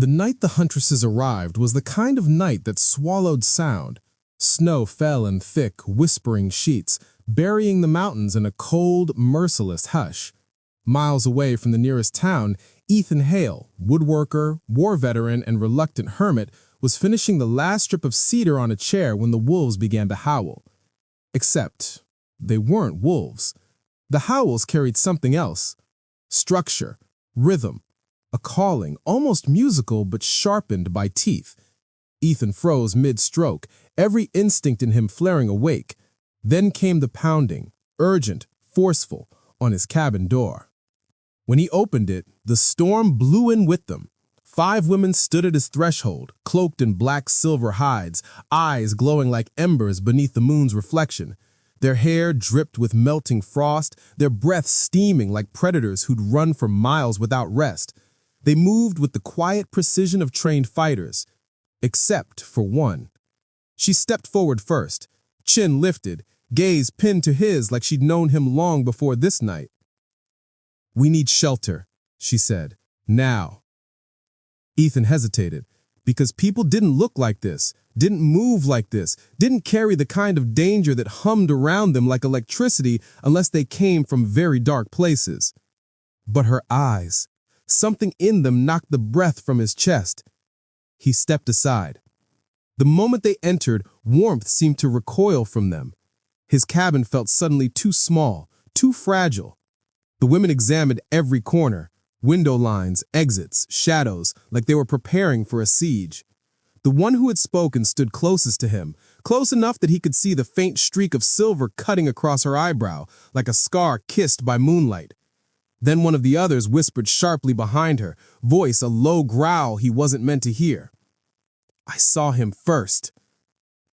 The night the Huntresses arrived was the kind of night that swallowed sound. Snow fell in thick, whispering sheets, burying the mountains in a cold, merciless hush. Miles away from the nearest town, Ethan Hale, woodworker, war veteran, and reluctant hermit, was finishing the last strip of cedar on a chair when the wolves began to howl. Except, they weren't wolves. The howls carried something else. Structure, rhythm, a calling, almost musical but sharpened by teeth. Ethan froze mid-stroke, every instinct in him flaring awake. Then came the pounding, urgent, forceful, on his cabin door. When he opened it, the storm blew in with them. 5 women stood at his threshold, cloaked in black silver hides, eyes glowing like embers beneath the moon's reflection. Their hair dripped with melting frost, their breath steaming like predators who'd run for miles without rest. They moved with the quiet precision of trained fighters, except for one. She stepped forward first, chin lifted, gaze pinned to his like she'd known him long before this night. "We need shelter," she said, "now." Ethan hesitated, because people didn't look like this, didn't move like this, didn't carry the kind of danger that hummed around them like electricity unless they came from very dark places. But her eyes, something in them knocked the breath from his chest. He stepped aside. The moment they entered, warmth seemed to recoil from them. His cabin felt suddenly too small, too fragile. The women examined every corner, window lines, exits, shadows, like they were preparing for a siege. The one who had spoken stood closest to him, close enough that he could see the faint streak of silver cutting across her eyebrow, like a scar kissed by moonlight. Then one of the others whispered sharply behind her, voice a low growl he wasn't meant to hear. "I saw him first."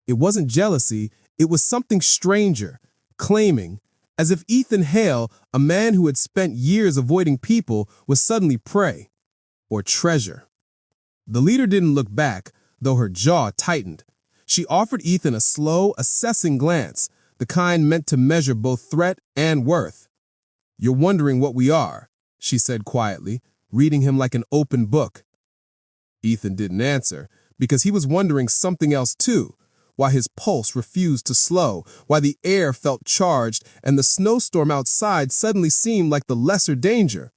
It wasn't jealousy, it was something stranger, claiming, as if Ethan Hale, a man who had spent years avoiding people, was suddenly prey, or treasure. The leader didn't look back, though her jaw tightened. She offered Ethan a slow, assessing glance, the kind meant to measure both threat and worth. "You're wondering what we are," she said quietly, reading him like an open book. Ethan didn't answer, because he was wondering something else too, why his pulse refused to slow, why the air felt charged, and the snowstorm outside suddenly seemed like the lesser danger.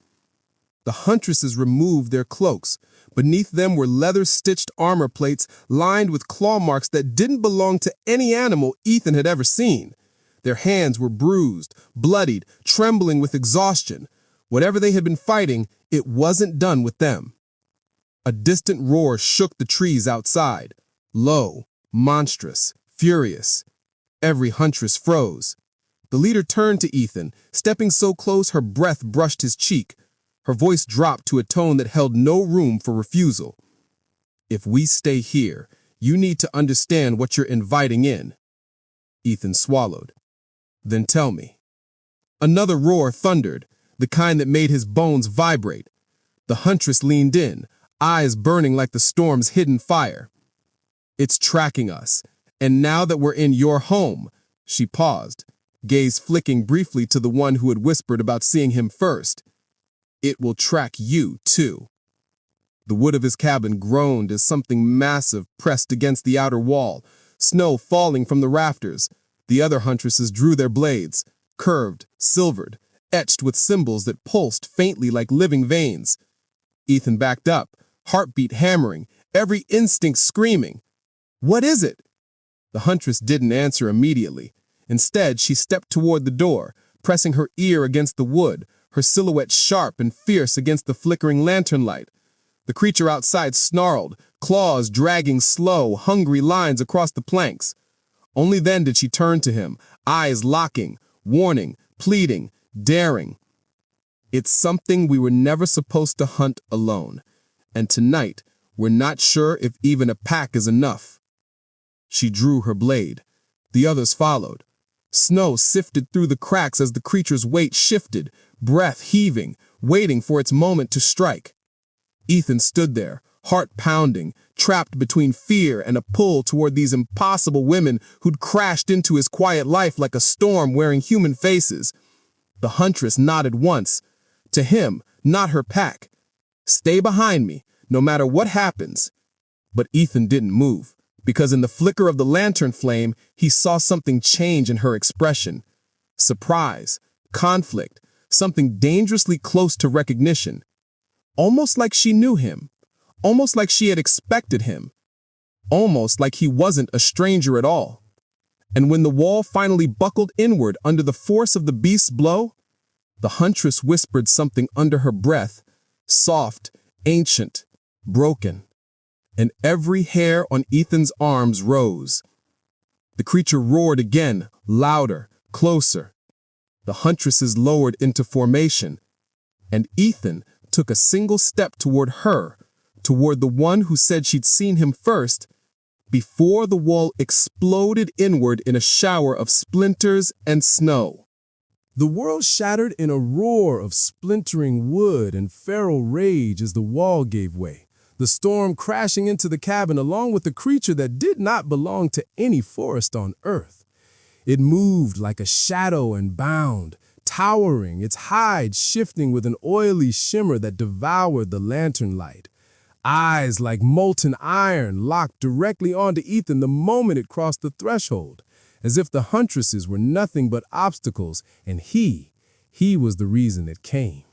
The Huntresses removed their cloaks. Beneath them were leather-stitched armor plates lined with claw marks that didn't belong to any animal Ethan had ever seen. Their hands were bruised, bloodied, trembling with exhaustion. Whatever they had been fighting, it wasn't done with them. A distant roar shook the trees outside, low, monstrous, furious. Every huntress froze. The leader turned to Ethan, stepping so close her breath brushed his cheek. Her voice dropped to a tone that held no room for refusal. "If we stay here, you need to understand what you're inviting in." Ethan swallowed. "Then tell me." Another roar thundered, the kind that made his bones vibrate. The huntress leaned in, eyes burning like the storm's hidden fire. "It's tracking us, and now that we're in your home," she paused, gaze flicking briefly to the one who had whispered about seeing him first. "It will track you, too." The wood of his cabin groaned as something massive pressed against the outer wall, snow falling from the rafters. The other huntresses drew their blades, curved, silvered, etched with symbols that pulsed faintly like living veins. Ethan backed up, heartbeat hammering, every instinct screaming. "What is it?" The huntress didn't answer immediately. Instead, she stepped toward the door, pressing her ear against the wood, her silhouette sharp and fierce against the flickering lantern light. The creature outside snarled, claws dragging slow, hungry lines across the planks. Only then did she turn to him, eyes locking, warning, pleading, daring. "It's something we were never supposed to hunt alone, and tonight we're not sure if even a pack is enough." She drew her blade. The others followed. Snow sifted through the cracks as the creature's weight shifted, breath heaving, waiting for its moment to strike. Ethan stood there, heart pounding, trapped between fear and a pull toward these impossible women who'd crashed into his quiet life like a storm wearing human faces. The huntress nodded once. To him, not her pack. "Stay behind me. no matter what happens. But Ethan didn't move, because in the flicker of the lantern flame, he saw something change in her expression. Surprise, conflict, something dangerously close to recognition. Almost like she knew him, almost like she had expected him, almost like he wasn't a stranger at all. And when the wall finally buckled inward under the force of the beast's blow, the huntress whispered something under her breath, soft, ancient, broken. And every hair on Ethan's arms rose. The creature roared again, louder, closer. The huntresses lowered into formation, and Ethan took a single step toward her, toward the one who said she'd seen him first, before the wall exploded inward in a shower of splinters and snow. The world shattered in a roar of splintering wood and feral rage as the wall gave way, the storm crashing into the cabin along with a creature that did not belong to any forest on earth. It moved like a shadow and bound, towering, its hide shifting with an oily shimmer that devoured the lantern light. Eyes like molten iron locked directly onto Ethan the moment it crossed the threshold, as if the huntresses were nothing but obstacles, and he was the reason it came.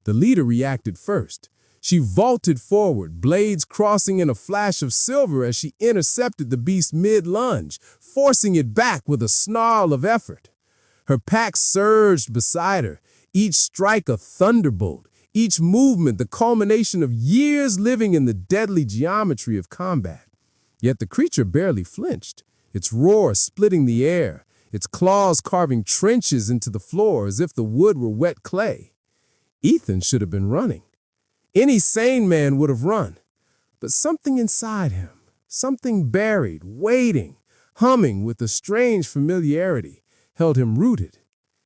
The leader reacted first. She vaulted forward, blades crossing in a flash of silver as she intercepted the beast mid-lunge, forcing it back with a snarl of effort. Her pack surged beside her, each strike a thunderbolt, each movement the culmination of years living in the deadly geometry of combat. Yet the creature barely flinched, its roar splitting the air, its claws carving trenches into the floor as if the wood were wet clay. Ethan should have been running. Any sane man would have run. But something inside him, something buried, waiting, humming with a strange familiarity, held him rooted.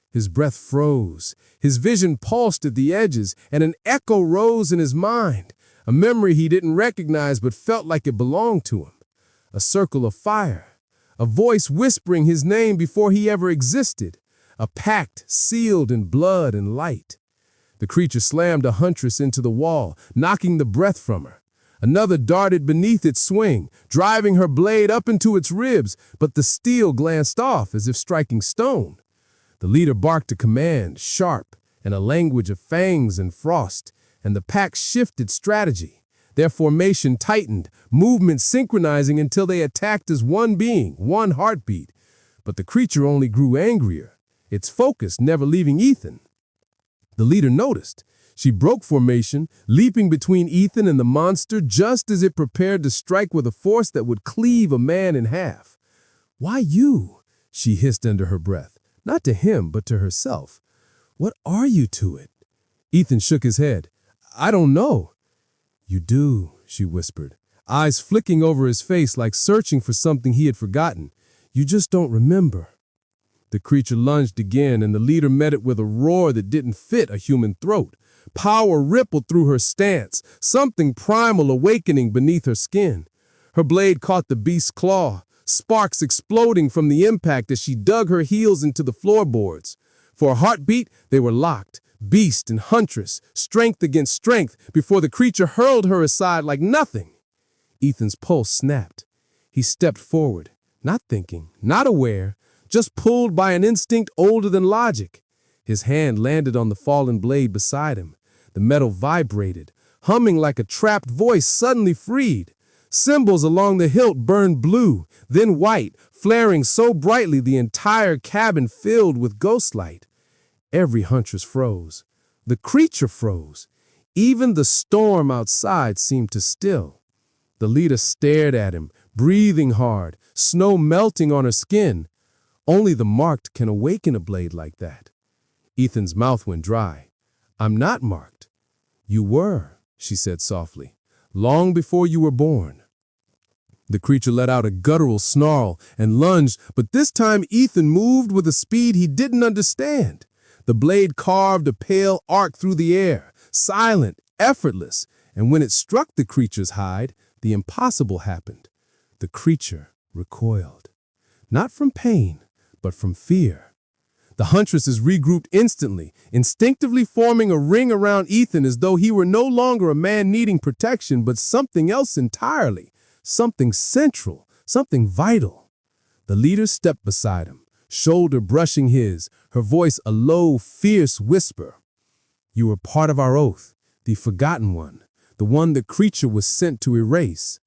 His breath froze, his vision pulsed at the edges, and an echo rose in his mind, a memory he didn't recognize but felt like it belonged to him. A circle of fire, a voice whispering his name before he ever existed, a pact sealed in blood and light. The creature slammed a huntress into the wall, knocking the breath from her. Another darted beneath its swing, driving her blade up into its ribs, but the steel glanced off as if striking stone. The leader barked a command, sharp, in a language of fangs and frost, and the pack shifted strategy. Their formation tightened, movement synchronizing until they attacked as one being, one heartbeat. But the creature only grew angrier, its focus never leaving Ethan. The leader noticed. She broke formation, leaping between Ethan and the monster just as it prepared to strike with a force that would cleave a man in half. "Why you?" she hissed under her breath, not to him but to herself. "What are you to it?" Ethan shook his head. "I don't know." "You do," she whispered, eyes flicking over his face like searching for something he had forgotten. "You just don't remember." The creature lunged again, and the leader met it with a roar that didn't fit a human throat. Power rippled through her stance, something primal awakening beneath her skin. Her blade caught the beast's claw, sparks exploding from the impact as she dug her heels into the floorboards. For a heartbeat, they were locked, beast and huntress, strength against strength, before the creature hurled her aside like nothing. Ethan's pulse snapped. He stepped forward, not thinking, not aware, just pulled by an instinct older than logic. His hand landed on the fallen blade beside him. The metal vibrated, humming like a trapped voice suddenly freed. Symbols along the hilt burned blue, then white, flaring so brightly the entire cabin filled with ghostlight. Every huntress froze. The creature froze. Even the storm outside seemed to still. The leader stared at him, breathing hard, snow melting on her skin. Only the marked can awaken a blade like that. Ethan's mouth went dry. "I'm not marked." "You were," she said softly, "long before you were born." The creature let out a guttural snarl and lunged, but this time Ethan moved with a speed he didn't understand. The blade carved a pale arc through the air, silent, effortless, and when it struck the creature's hide, the impossible happened. The creature recoiled. Not from pain, but from fear. The huntresses regrouped instantly, instinctively forming a ring around Ethan as though he were no longer a man needing protection, but something else entirely, something central, something vital. The leader stepped beside him, shoulder brushing his, her voice a low, fierce whisper. You were part of our oath, the forgotten one, the one the creature was sent to erase.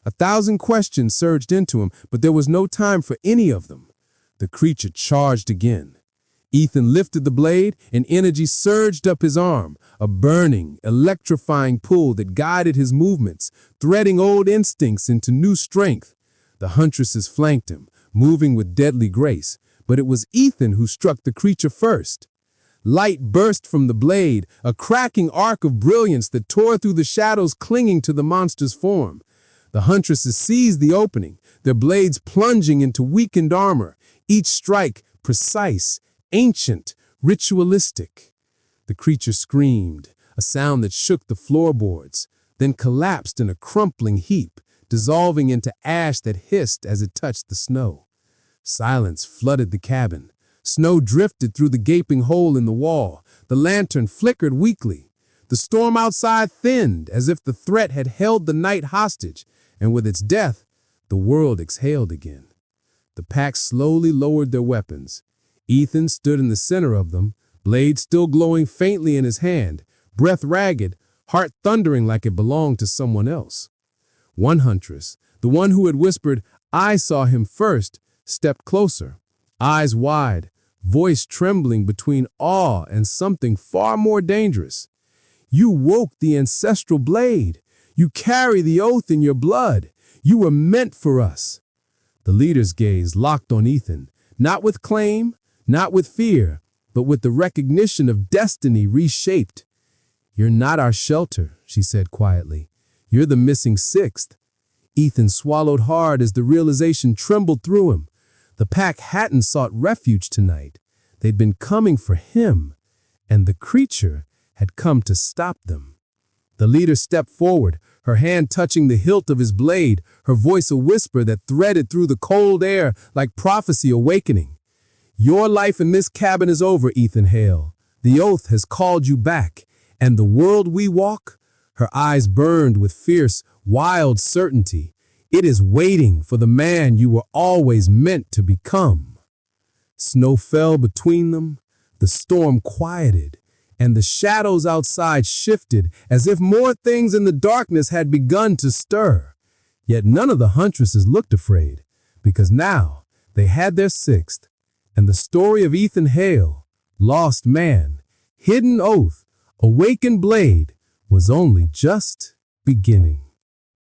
1,000 questions surged into him, but there was no time for any of them. The creature charged again. Ethan lifted the blade, and energy surged up his arm, a burning, electrifying pull that guided his movements, threading old instincts into new strength. The huntresses flanked him, moving with deadly grace, but it was Ethan who struck the creature first. Light burst from the blade, a cracking arc of brilliance that tore through the shadows clinging to the monster's form. The huntresses seized the opening, their blades plunging into weakened armor, each strike precise, ancient, ritualistic. The creature screamed, a sound that shook the floorboards, then collapsed in a crumpling heap, dissolving into ash that hissed as it touched the snow. Silence flooded the cabin. Snow drifted through the gaping hole in the wall. The lantern flickered weakly. The storm outside thinned as if the threat had held the night hostage, and with its death, the world exhaled again. The pack slowly lowered their weapons. Ethan stood in the center of them, blade still glowing faintly in his hand, breath ragged, heart thundering like it belonged to someone else. One huntress, the one who had whispered, "I saw him first," stepped closer, eyes wide, voice trembling between awe and something far more dangerous. You woke the ancestral blade. You carry the oath in your blood. You were meant for us. The leader's gaze locked on Ethan, not with claim, not with fear, but with the recognition of destiny reshaped. You're not our shelter, she said quietly. You're the missing sixth. Ethan swallowed hard as the realization trembled through him. The pack hadn't sought refuge tonight. They'd been coming for him, and the creature had come to stop them. The leader stepped forward, her hand touching the hilt of his blade, her voice a whisper that threaded through the cold air like prophecy awakening. Your life in this cabin is over, Ethan Hale. The oath has called you back, and the world we walk, her eyes burned with fierce, wild certainty, it is waiting for the man you were always meant to become. Snow fell between them, the storm quieted, and the shadows outside shifted as if more things in the darkness had begun to stir. Yet none of the huntresses looked afraid, because now they had their sixth, and the story of Ethan Hale, lost man, hidden oath, awakened blade, was only just beginning.